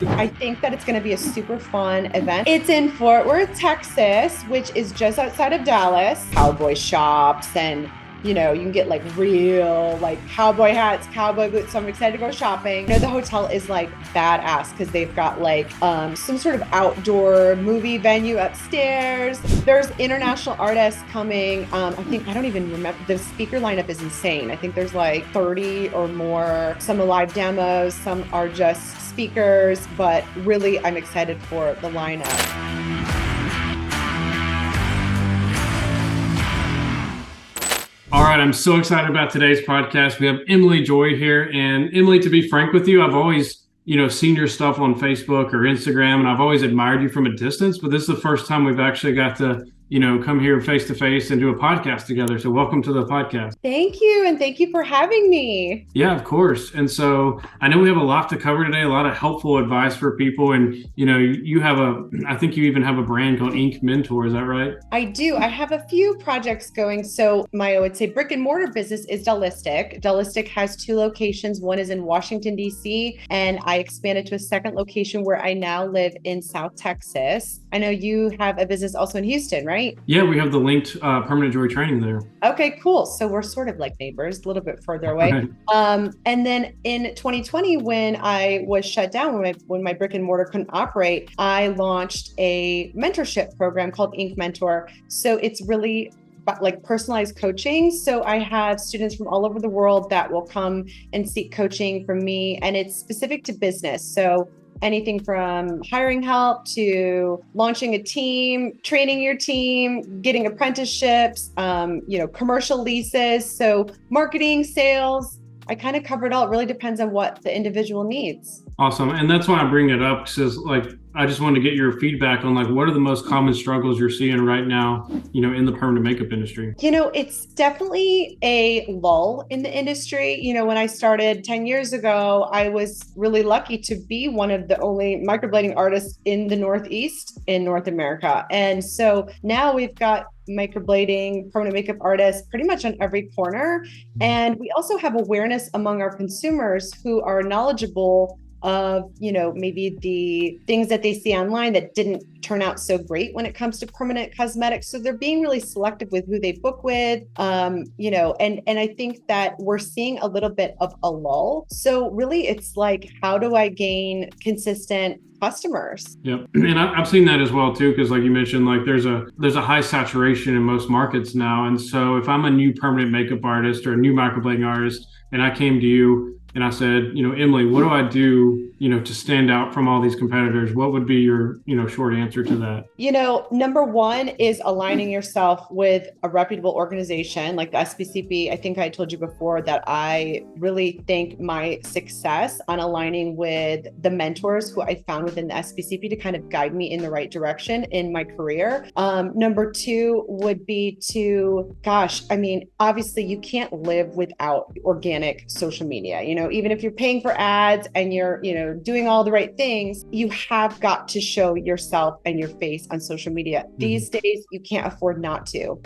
I think that it's going to be a super fun event. It's in Fort Worth, Texas, which is just outside of Dallas. Cowboy shops and you can get like real like cowboy hats, cowboy boots. So I'm excited to go shopping. The hotel is like badass because they've got like some sort of outdoor movie venue upstairs. There's international artists coming. I don't even remember. The speaker lineup is insane. I think there's like 30 or more. Some are live demos, some are just speakers, but really I'm excited for the lineup. All right, I'm so excited about today's podcast. We have Emily Joy here. And Emily, to be frank with you, I've always, seen your stuff on Facebook or Instagram, and I've always admired you from a distance, but this is the first time we've actually got to, come here face to face and do a podcast together. So welcome to the podcast. Thank you. And thank you for having me. Yeah, of course. And so I know we have a lot to cover today, a lot of helpful advice for people. And, I think you even have a brand called Ink Mentor. Is that right? I do. I have a few projects going. So I would say brick and mortar business is Dellistic. Dellistic has 2 locations. One is in Washington, D.C., and I expanded to a second location where I now live in South Texas. I know you have a business also in Houston, right? Yeah, we have the linked Permanent Joy training there. Okay, cool. So we're sort of like neighbors, a little bit further away. Right. And then in 2020, when I was shut down, when my brick and mortar couldn't operate, I launched a mentorship program called Ink Mentor. So it's really like personalized coaching. So I have students from all over the world that will come and seek coaching from me, and it's specific to business. So anything from hiring help to launching a team, training your team, getting apprenticeships, commercial leases. So marketing, sales, I kind of cover it all. It really depends on what the individual needs. Awesome. And that's why I bring it up, because I just wanted to get your feedback on what are the most common struggles you're seeing right now, in the permanent makeup industry? It's definitely a lull in the industry. When I started 10 years ago, I was really lucky to be one of the only microblading artists in the Northeast in North America. And so now we've got microblading, permanent makeup artists pretty much on every corner. And we also have awareness among our consumers who are knowledgeable of, maybe the things that they see online that didn't turn out so great when it comes to permanent cosmetics. So they're being really selective with who they book with, and I think that we're seeing a little bit of a lull. So really it's like, how do I gain consistent customers? Yep. And I've seen that as well too, because like you mentioned, there's a high saturation in most markets now. And so if I'm a new permanent makeup artist or a new microblading artist, and I came to you and I said, Emily, what do I do, to stand out from all these competitors? What would be your, short answer to that? Number one is aligning yourself with a reputable organization like the SPCP. I think I told you before that I really think my success on aligning with the mentors who I found within the SPCP to kind of guide me in the right direction in my career. Number 2 would be obviously you can't live without organic social media. Even if you're paying for ads and you're, doing all the right things, you have got to show yourself and your face on social media. These days, you can't afford not to.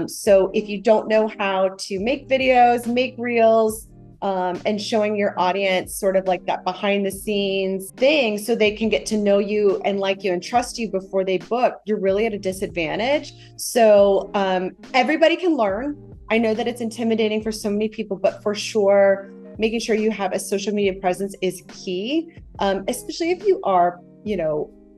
So if you don't know how to make videos, make reels, and showing your audience sort of like that behind the scenes thing so they can get to know you and like you and trust you before they book, you're really at a disadvantage. So everybody can learn. I know that it's intimidating for so many people, but for sure, making sure you have a social media presence is key, especially if you are,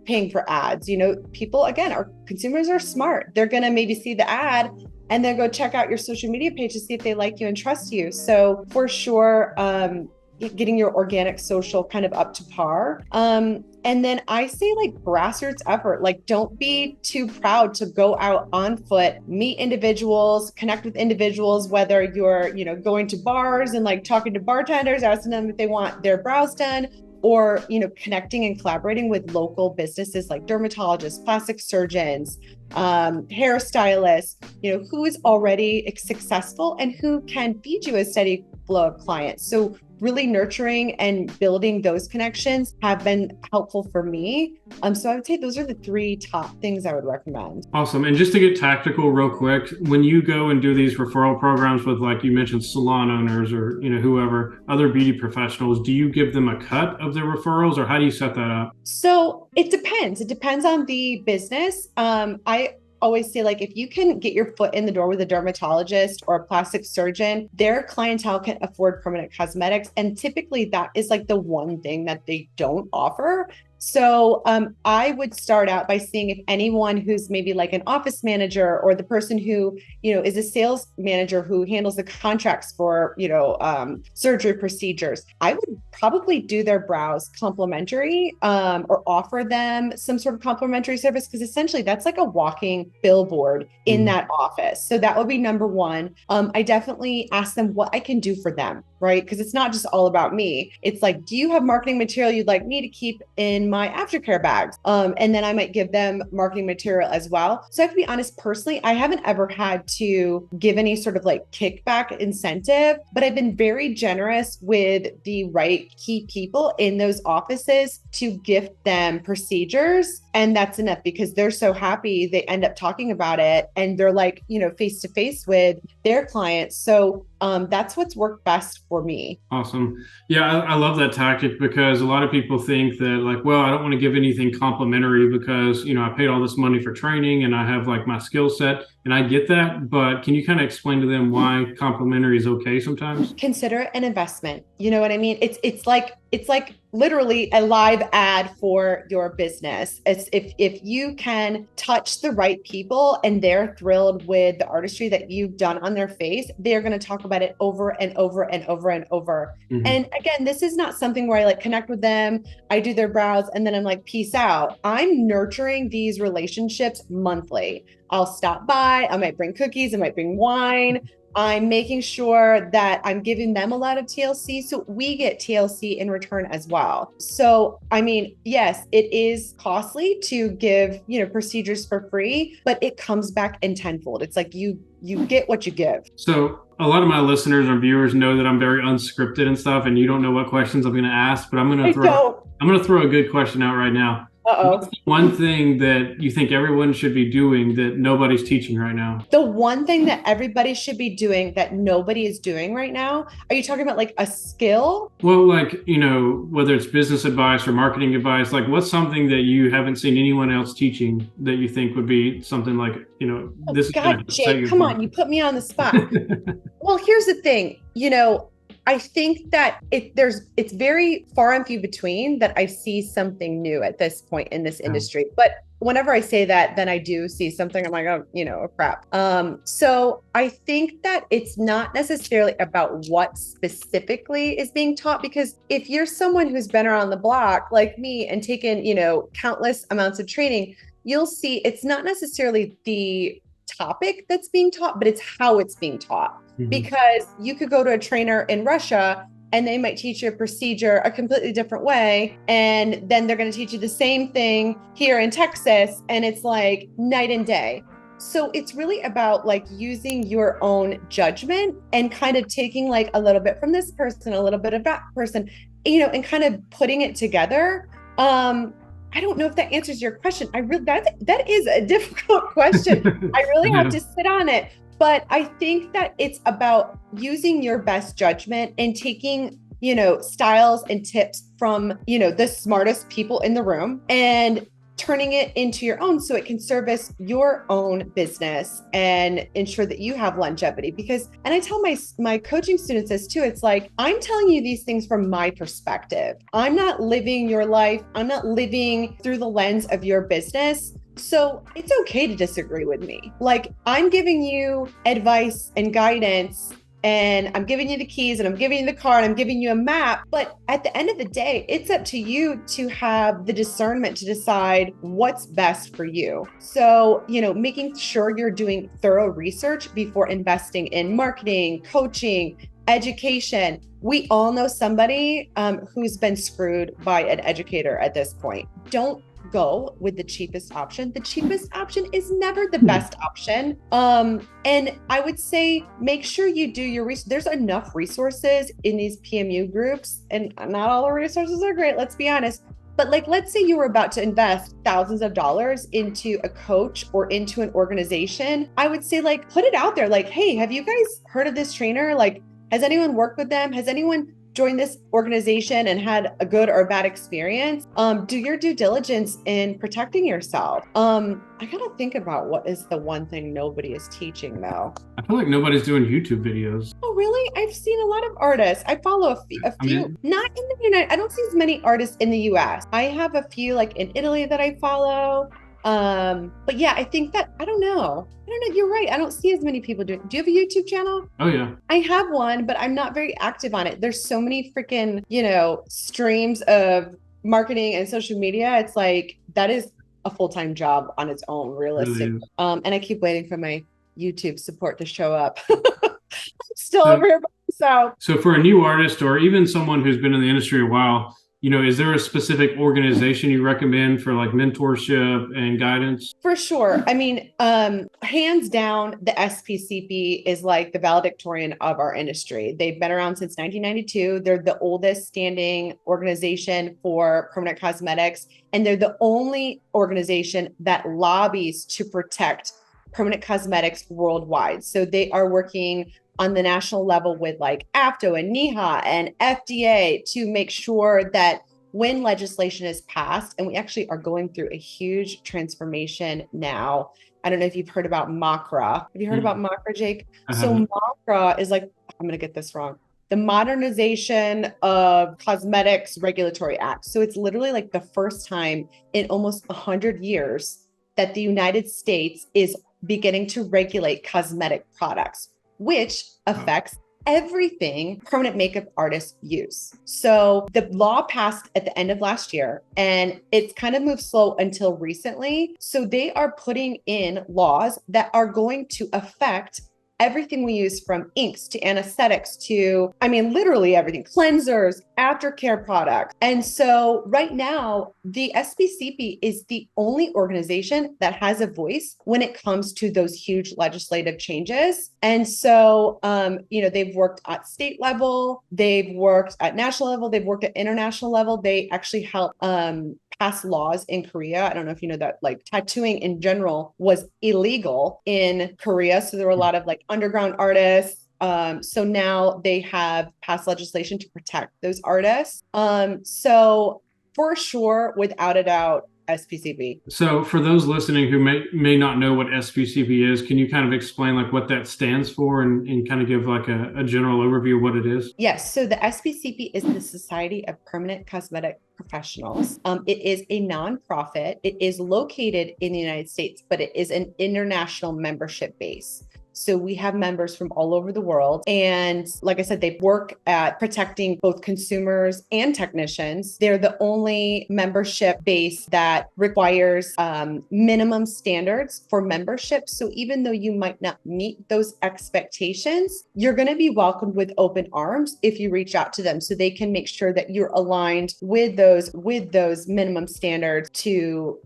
paying for ads. People, again, our consumers are smart. They're going to maybe see the ad and then go check out your social media page to see if they like you and trust you. So for sure, getting your organic social kind of up to par. And then I say grassroots effort, don't be too proud to go out on foot, meet individuals, connect with individuals, whether you're, going to bars and talking to bartenders, asking them if they want their brows done, or, connecting and collaborating with local businesses like dermatologists, plastic surgeons, hairstylists, who is already successful and who can feed you a steady flow of clients. So really nurturing and building those connections have been helpful for me. So I would say those are the 3 top things I would recommend. Awesome. And just to get tactical real quick, when you go and do these referral programs with, like you mentioned, salon owners or, whoever, other beauty professionals, do you give them a cut of their referrals, or how do you set that up? So it depends. It depends on the business. I always say, like, if you can get your foot in the door with a dermatologist or a plastic surgeon, their clientele can afford permanent cosmetics. And typically that is like the one thing that they don't offer. So I would start out by seeing if anyone who's maybe like an office manager or the person who, is a sales manager who handles the contracts for, surgery procedures, I would probably do their brows complimentary or offer them some sort of complimentary service, because essentially that's like a walking billboard in that office. So that would be number one. I definitely ask them what I can do for them, right? Because it's not just all about me. It's like, do you have marketing material you'd like me to keep in my aftercare bags? And then I might give them marketing material as well. So I have to be honest, personally, I haven't ever had to give any sort of like kickback incentive, but I've been very generous with the right key people in those offices to gift them procedures. And that's enough, because they're so happy. They end up talking about it and they're like, face to face with their clients. So that's what's worked best for me. Awesome. Yeah, I love that tactic, because a lot of people think that, like, well, I don't want to give anything complimentary because, I paid all this money for training and I have like my skill set, and I get that. But can you kind of explain to them why complimentary is okay sometimes? Consider it an investment. You know what I mean? It's like literally a live ad for your business. It's if you can touch the right people and they're thrilled with the artistry that you've done on their face, they're going to talk about it over and over and over and over. Mm-hmm. And again, this is not something where I like connect with them, I do their brows, and then I'm like, peace out. I'm nurturing these relationships monthly. I'll stop by, I might bring cookies, I might bring wine. I'm making sure that I'm giving them a lot of TLC, so we get TLC in return as well. So, I mean, yes, it is costly to give, procedures for free, but it comes back in tenfold. It's like you get what you give. So a lot of my listeners or viewers know that I'm very unscripted and stuff, and you don't know what questions I'm going to ask, but I'm going to throw a good question out right now. What's the one thing that you think everyone should be doing that nobody's teaching right now? The one thing that everybody should be doing that nobody is doing right now? Are you talking about like a skill? Well, like, whether it's business advice or marketing advice, like what's something that you haven't seen anyone else teaching that you think would be something like, this God, is Jake, come on, you put me on the spot. Well, here's the thing, I think that it's very far and few between that I see something new at this point in this industry. But whenever I say that, then I do see something. I'm like, oh, crap. So I think that it's not necessarily about what specifically is being taught, because if you're someone who's been around the block like me and taken, countless amounts of training, you'll see it's not necessarily the topic that's being taught, but it's how it's being taught. Mm-hmm. Because you could go to a trainer in Russia and they might teach you a procedure a completely different way. And then they're going to teach you the same thing here in Texas. And it's like night and day. So it's really about like using your own judgment and kind of taking like a little bit from this person, a little bit of that person, and kind of putting it together. I don't know if that answers your question. That is a difficult question. I really have to sit on it. But I think that it's about using your best judgment and taking, styles and tips from, the smartest people in the room and turning it into your own so it can service your own business and ensure that you have longevity. And I tell my coaching students this too, it's like, I'm telling you these things from my perspective. I'm not living your life. I'm not living through the lens of your business. So it's okay to disagree with me. Like, I'm giving you advice and guidance, and I'm giving you the keys, and I'm giving you the car, and I'm giving you a map. But at the end of the day, it's up to you to have the discernment to decide what's best for you. So, making sure you're doing thorough research before investing in marketing, coaching, education. We all know somebody who's been screwed by an educator at this point. Don't go with the cheapest option. The cheapest option is never the best option. And I would say make sure you do your research. There's enough resources in these PMU groups, and not all the resources are great, let's be honest. But like, let's say you were about to invest thousands of dollars into a coach or into an organization. I would say like, put it out there. Like, hey, have you guys heard of this trainer? Like, has anyone worked with them? Has anyone joined this organization and had a good or a bad experience? Do your due diligence in protecting yourself. I gotta think about what is the one thing nobody is teaching though. I feel like nobody's doing YouTube videos. Oh, really? I've seen a lot of artists. I follow a few, not in the United. I don't see as many artists in the US. I have a few like in Italy that I follow. But yeah, I think that, I don't know. You're right. I don't see as many people doing. Do you have a YouTube channel? Oh yeah. I have one, but I'm not very active on it. There's so many freaking, streams of marketing and social media. It's like, that is a full-time job on its own, realistic. Really? And I keep waiting for my YouTube support to show up. I'm still over here by myself. So for a new artist or even someone who's been in the industry a while, is there a specific organization you recommend for like mentorship and guidance? For sure. I mean, hands down, the SPCP is like the valedictorian of our industry. They've been around since 1992. They're the oldest standing organization for permanent cosmetics, and they're the only organization that lobbies to protect permanent cosmetics worldwide. So they are working on the national level with like AFTO and NEHA and FDA to make sure that when legislation is passed, and we actually are going through a huge transformation now. I don't know if you've heard about MACRA. Have you heard about MACRA, Jake? So MACRA is like, I'm going to get this wrong, the Modernization of Cosmetics Regulatory Act. So it's literally like the first time in almost 100 years that the United States is beginning to regulate cosmetic products, which affects everything permanent makeup artists use. So the law passed at the end of last year, and it's kind of moved slow until recently. So they are putting in laws that are going to affect everything we use, from inks to anesthetics to, literally everything, cleansers, aftercare products. And so right now, the SPCP is the only organization that has a voice when it comes to those huge legislative changes. And so, they've worked at state level, they've worked at national level, they've worked at international level. They actually help pass laws in Korea. I don't know if you know that, like, tattooing in general was illegal in Korea. So there were a lot of like underground artists. So now they have passed legislation to protect those artists. So for sure, without a doubt, SPCP. So for those listening who may not know what SPCP is, can you kind of explain like what that stands for and kind of give like a general overview of what it is? Yes. So the SPCP is the Society of Permanent Cosmetic Professionals. It is a nonprofit. It is located in the United States, but it is an international membership base. So we have members from all over the world. And like I said, they work at protecting both consumers and technicians. They're the only membership base that requires minimum standards for membership. So even though you might not meet those expectations, you're going to be welcomed with open arms if you reach out to them, so they can make sure that you're aligned with those minimum standards to,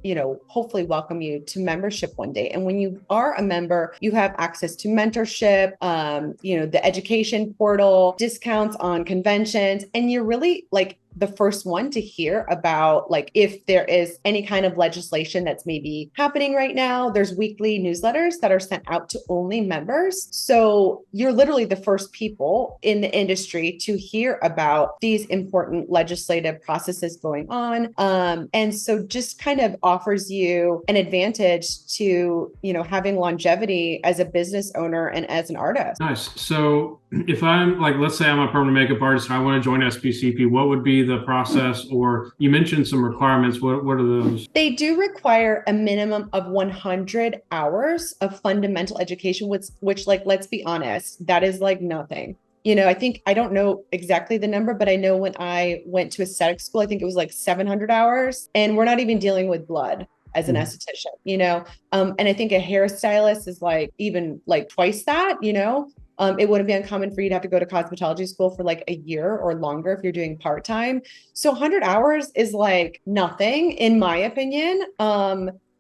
hopefully welcome you to membership one day. And when you are a member, you have access to mentorship, the education portal, discounts on conventions, and you're really like the first one to hear about like if there is any kind of legislation that's maybe happening right now. There's weekly newsletters that are sent out to only members. So you're literally the first people in the industry to hear about these important legislative processes going on. And so just kind of offers you an advantage to, having longevity as a business owner and as an artist. Nice. So if I'm like, let's say I'm a permanent makeup artist and I want to join SPCP, what would be the process? Or you mentioned some requirements. What are those? They do require a minimum of 100 hours of fundamental education, which like, let's be honest, that is like nothing. I don't know exactly the number, but I know when I went to aesthetic school, I think it was like 700 hours, and we're not even dealing with blood as an esthetician, and I think a hairstylist is like even like twice that, It wouldn't be uncommon for you to have to go to cosmetology school for like a year or longer if you're doing part-time. So 100 hours is like nothing, in my opinion.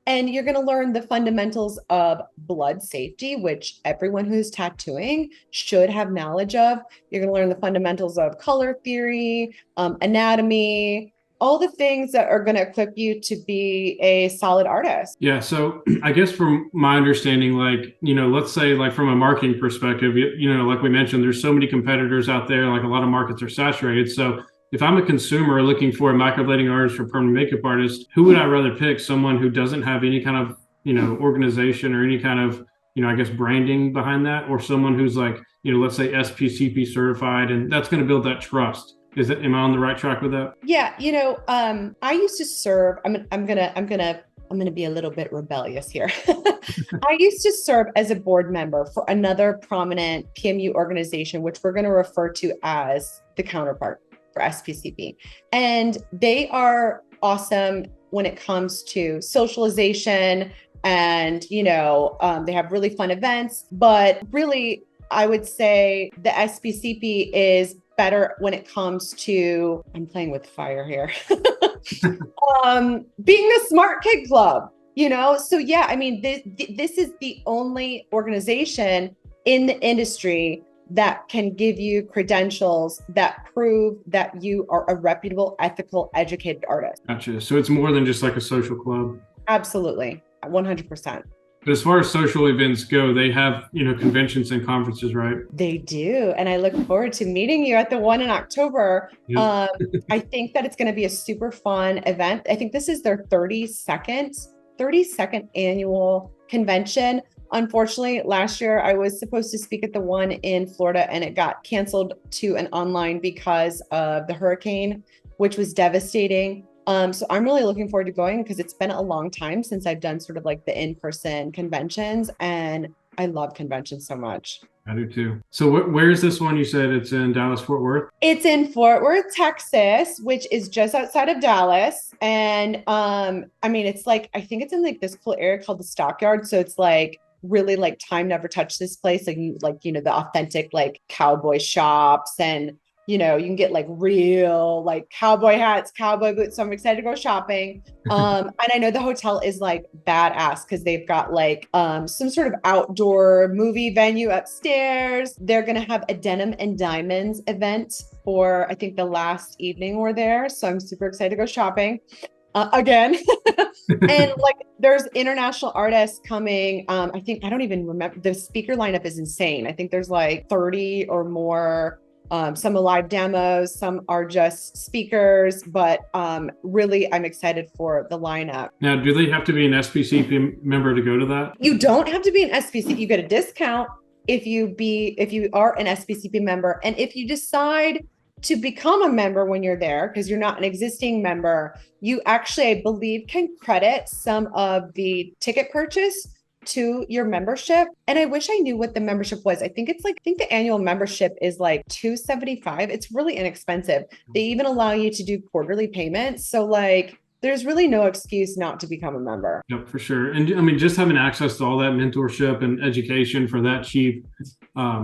And you're going to learn the fundamentals of blood safety, which everyone who's tattooing should have knowledge of. You're going to learn the fundamentals of color theory, anatomy, all the things that are going to equip you to be a solid artist. Yeah. So I guess from my understanding, like, let's say like from a marketing perspective, like we mentioned, there's so many competitors out there, like a lot of markets are saturated. So if I'm a consumer looking for a microblading artist or permanent makeup artist, who would I rather pick? Someone who doesn't have any kind of, organization or any kind of, I guess branding behind that, or someone who's like, let's say SPCP certified, and that's going to build that trust. Am I on the right track with that? Yeah, I used to serve. I'm gonna be a little bit rebellious here. I used to serve as a board member for another prominent PMU organization, which we're going to refer to as the counterpart for SPCP, and they are awesome when it comes to socialization, and they have really fun events. But really, I would say the SPCP is better when it comes to, I'm playing with fire here, being the smart kid club, So yeah, I mean, this is the only organization in the industry that can give you credentials that prove that you are a reputable, ethical, educated artist. Gotcha. So it's more than just like a social club. Absolutely. 100%. But as far as social events go, they have, conventions and conferences, right? They do. And I look forward to meeting you at the one in October. Yep. I think that it's going to be a super fun event. I think this is their 32nd annual convention. Unfortunately, last year I was supposed to speak at the one in Florida and it got canceled to an online because of the hurricane, which was devastating. So I'm really looking forward to going because it's been a long time since I've done sort of like the in-person conventions, and I love conventions so much. I do too. So where is this one? You said it's in Dallas, Fort Worth? It's in Fort Worth, Texas, which is just outside of Dallas. And I mean, it's like, I think it's in like this cool area called the Stockyard. So it's like really like time never touched this place. Like the authentic like cowboy shops, and you can get like real like cowboy hats, cowboy boots. So I'm excited to go shopping. And I know the hotel is like badass because they've got like some sort of outdoor movie venue upstairs. They're going to have a Denim and Diamonds event for, I think, the last evening we're there. So I'm super excited to go shopping again. And like there's international artists coming. I don't even remember. The speaker lineup is insane. I think there's like 30 or more. Some are live demos, some are just speakers, but really I'm excited for the lineup. Now, do they have to be an SPCP member to go to that? You don't have to be an SPCP. You get a discount if you are an SPCP member. And if you decide to become a member when you're there, because you're not an existing member, you actually, I believe, can credit some of the ticket purchase to your membership. And I wish I knew what the membership was. I think the annual membership is like $275. It's really inexpensive. They even allow you to do quarterly payments. So like there's really no excuse not to become a member. Yep, for sure. And I mean, just having access to all that mentorship and education for that cheap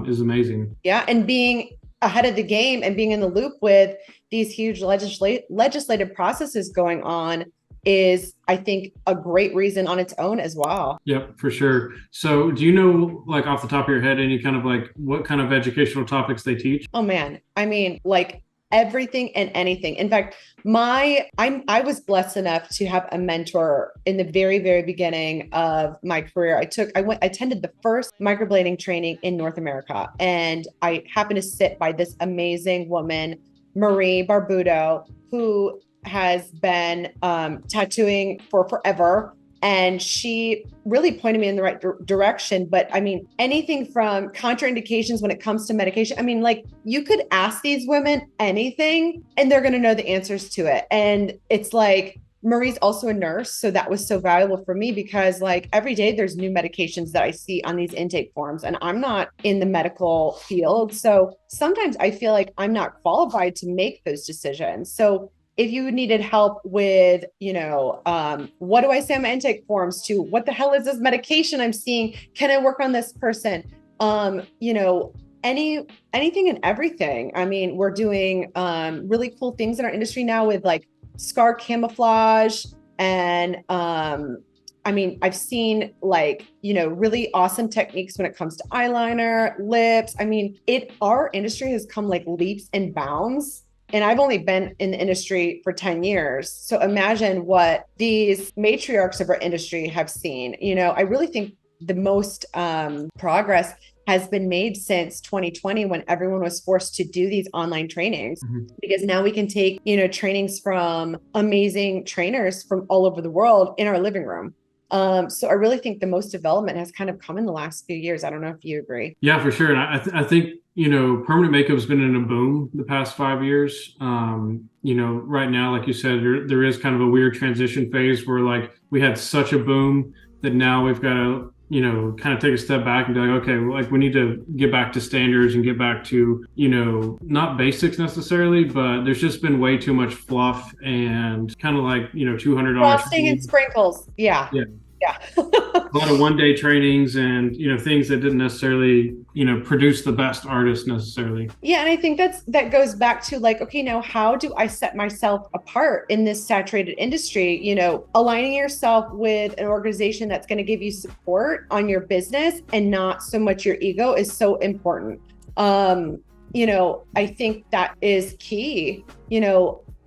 is amazing. Yeah. And being ahead of the game and being in the loop with these huge legislative processes going on is, I think, a great reason on its own as well. Yep, for sure. So do you know, like off the top of your head, any kind of like what kind of educational topics they teach? Oh man. I mean, like everything and anything. In fact, I was blessed enough to have a mentor in the very, very beginning of my career. I attended the first microblading training in North America, and I happened to sit by this amazing woman, Marie Barbudo, who has been tattooing for forever. And she really pointed me in the right direction. But I mean, anything from contraindications when it comes to medication. I mean, like you could ask these women anything and they're going to know the answers to it. And it's like, Marie's also a nurse. So that was so valuable for me because like every day there's new medications that I see on these intake forms, and I'm not in the medical field. So sometimes I feel like I'm not qualified to make those decisions. So if you needed help with, what do I say on my intake forms, to what the hell is this medication I'm seeing? Can I work on this person? anything and everything. I mean, we're doing really cool things in our industry now with like scar camouflage and I mean, I've seen like, really awesome techniques when it comes to eyeliner, lips. I mean, our industry has come like leaps and bounds. And I've only been in the industry for 10 years. So imagine what these matriarchs of our industry have seen. I really think the most progress has been made since 2020 when everyone was forced to do these online trainings, because now we can take, trainings from amazing trainers from all over the world in our living room. So I really think the most development has kind of come in the last few years. I don't know if you agree. Yeah, for sure. And I think, permanent makeup's been in a boom the past 5 years. Right now, like you said, there is kind of a weird transition phase where like we had such a boom that now we've got to, kind of take a step back and be like, okay, like we need to get back to standards and get back to, not basics necessarily, but there's just been way too much fluff and kind of like, $200 frosting and sprinkles. Yeah. A lot of one-day trainings and things that didn't necessarily produce the best artists necessarily. Yeah, and I think that goes back to like, okay, now how do I set myself apart in this saturated industry? Aligning yourself with an organization that's going to give you support on your business and not so much your ego is so important. I think that is key.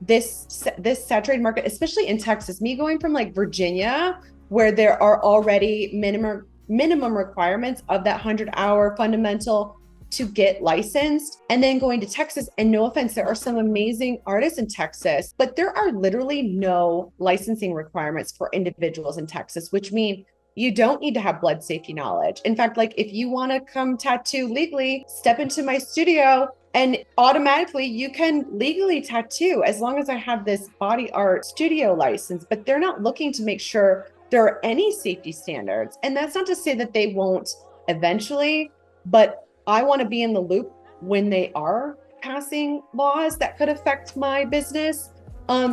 This saturated market, especially in Texas, me going from like Virginia, where there are already minimum requirements of that 100-hour fundamental to get licensed, and then going to Texas, and no offense, there are some amazing artists in Texas, but there are literally no licensing requirements for individuals in Texas, which mean you don't need to have blood safety knowledge. In fact, like if you want to come tattoo legally, step into my studio and automatically you can legally tattoo as long as I have this body art studio license, but they're not looking to make sure there are any safety standards. And that's not to say that they won't eventually, but I want to be in the loop when they are passing laws that could affect my business.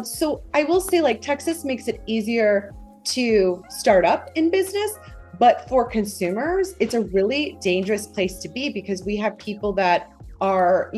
So I will say like Texas makes it easier to start up in business, but for consumers, it's a really dangerous place to be because we have people that are,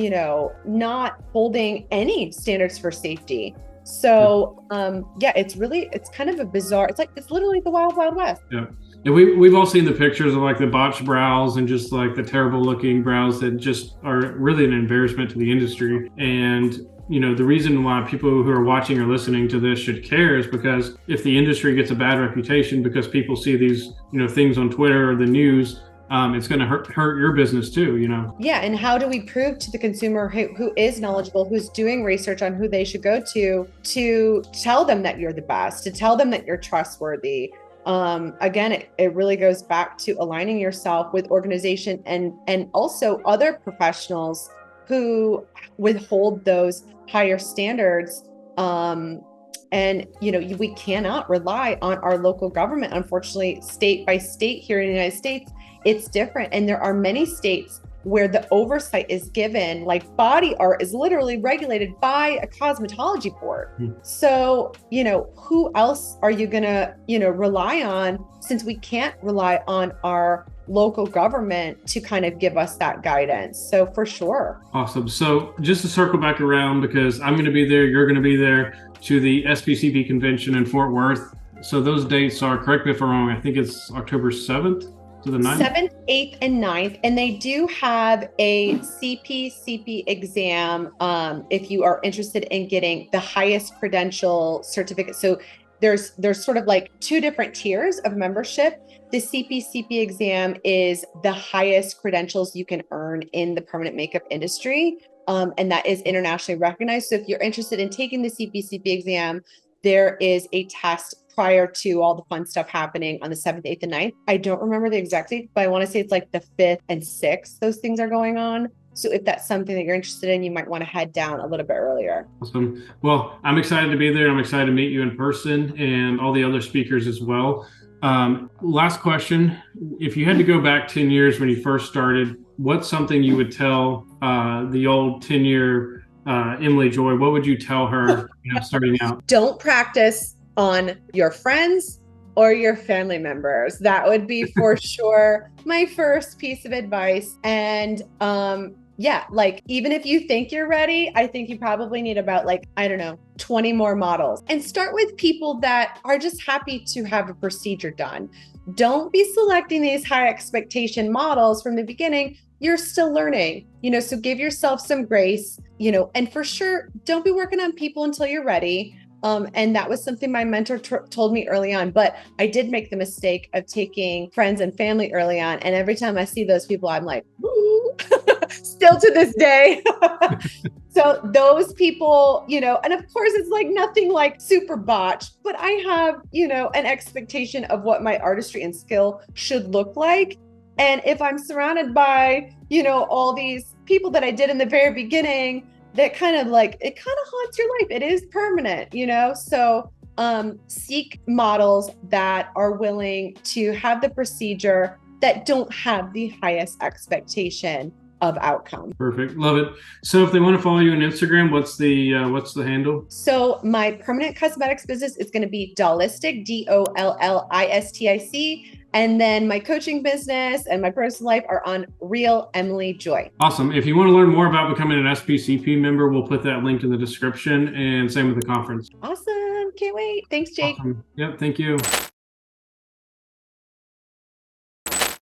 not holding any standards for safety. So, it's kind of a bizarre, it's literally the wild, wild west. Yeah. And we've all seen the pictures of like the botched brows and just like the terrible looking brows that just are really an embarrassment to the industry. And, the reason why people who are watching or listening to this should care is because if the industry gets a bad reputation because people see these, things on Twitter or the news, it's going to hurt your business too, Yeah. And how do we prove to the consumer who is knowledgeable, who's doing research on who they should go to tell them that you're the best, to tell them that you're trustworthy? Again, it really goes back to aligning yourself with organization and also other professionals who withhold those higher standards. And, we cannot rely on our local government. Unfortunately, state by state here in the United States, it's different. And there are many states where the oversight is given, like body art is literally regulated by a cosmetology board. So, who else are you going to, rely on, since we can't rely on our local government to kind of give us that guidance? So for sure. Awesome. So just to circle back around, because I'm going to be there, you're going to be there to the SPCP convention in Fort Worth. So those dates are, correct me if I'm wrong, I think it's October 7th. To the 9th? 7th, 8th, and 9th. And they do have a SPCP exam if you are interested in getting the highest credential certificate. So there's sort of like two different tiers of membership. The SPCP exam is the highest credentials you can earn in the permanent makeup industry. And that is internationally recognized. So if you're interested in taking the SPCP exam, there is a test prior to all the fun stuff happening on the 7th, 8th, and 9th. I don't remember the exact date, but I want to say it's like the 5th and 6th, those things are going on. So if that's something that you're interested in, you might want to head down a little bit earlier. Awesome. Well, I'm excited to be there. I'm excited to meet you in person and all the other speakers as well. Last question. If you had to go back 10 years when you first started, what's something you would tell the old 10-year Emily Joy? What would you tell her starting out? Don't practice on your friends or your family members. That would be for sure my first piece of advice. And yeah, like even if you think you're ready, I think you probably need about like, I don't know, 20 more models, and start with people that are just happy to have a procedure done. Don't be selecting these high expectation models from the beginning. You're still learning, so give yourself some grace, and for sure, don't be working on people until you're ready. And that was something my mentor told me early on, but I did make the mistake of taking friends and family early on. And every time I see those people, I'm like, ooh, still to this day. So those people, and of course it's like nothing like super botched, but I have, an expectation of what my artistry and skill should look like. And if I'm surrounded by, all these people that I did in the very beginning, that kind of haunts your life. It is permanent, So seek models that are willing to have the procedure, that don't have the highest expectation of outcome. Perfect. Love it. So if they want to follow you on Instagram, what's the handle? So my permanent cosmetics business is going to be Dollistic, DOLLISTIC. And then my coaching business and my personal life are on Real Emily Joy. Awesome. If you want to learn more about becoming an SPCP member, we'll put that link in the description, and same with the conference. Awesome. Can't wait. Thanks, Jake. Awesome. Yep. Thank you.